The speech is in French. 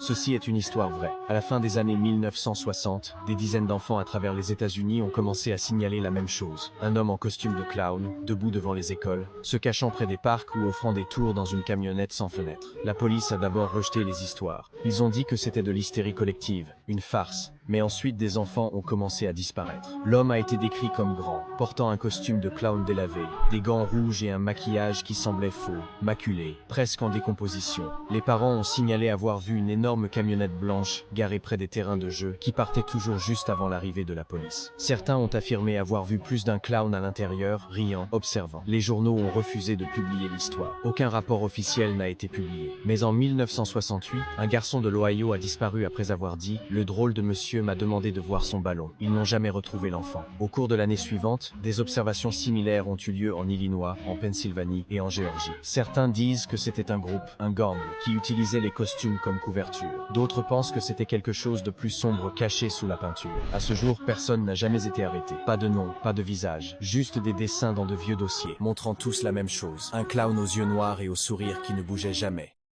Ceci est une histoire vraie. À la fin des années 1960, des dizaines d'enfants à travers les États-Unis ont commencé à signaler la même chose. Un homme en costume de clown, debout devant les écoles, se cachant près des parcs ou offrant des tours dans une camionnette sans fenêtre. La police a d'abord rejeté les histoires. Ils ont dit que c'était de l'hystérie collective, une farce. Mais ensuite des enfants ont commencé à disparaître. L'homme a été décrit comme grand, portant un costume de clown délavé, des gants rouges et un maquillage qui semblait faux, maculé, presque en décomposition. Les parents ont signalé avoir vu une énorme camionnette blanche garée près des terrains de jeu qui partait toujours juste avant l'arrivée de la police. Certains ont affirmé avoir vu plus d'un clown à l'intérieur, riant, observant. Les journaux ont refusé de publier l'histoire. Aucun rapport officiel n'a été publié. Mais en 1968, un garçon de l'Ohio a disparu après avoir dit « Le drôle de monsieur m'a demandé de voir son ballon ». Ils n'ont jamais retrouvé l'enfant. Au cours de l'année suivante, des observations similaires ont eu lieu en Illinois, en Pennsylvanie et en Géorgie. Certains disent que c'était un groupe, un gang, qui utilisait les costumes comme couverture. D'autres pensent que c'était quelque chose de plus sombre caché sous la peinture. À ce jour, personne n'a jamais été arrêté. Pas de nom, pas de visage, juste des dessins dans de vieux dossiers, montrant tous la même chose. Un clown aux yeux noirs et au sourire qui ne bougeait jamais.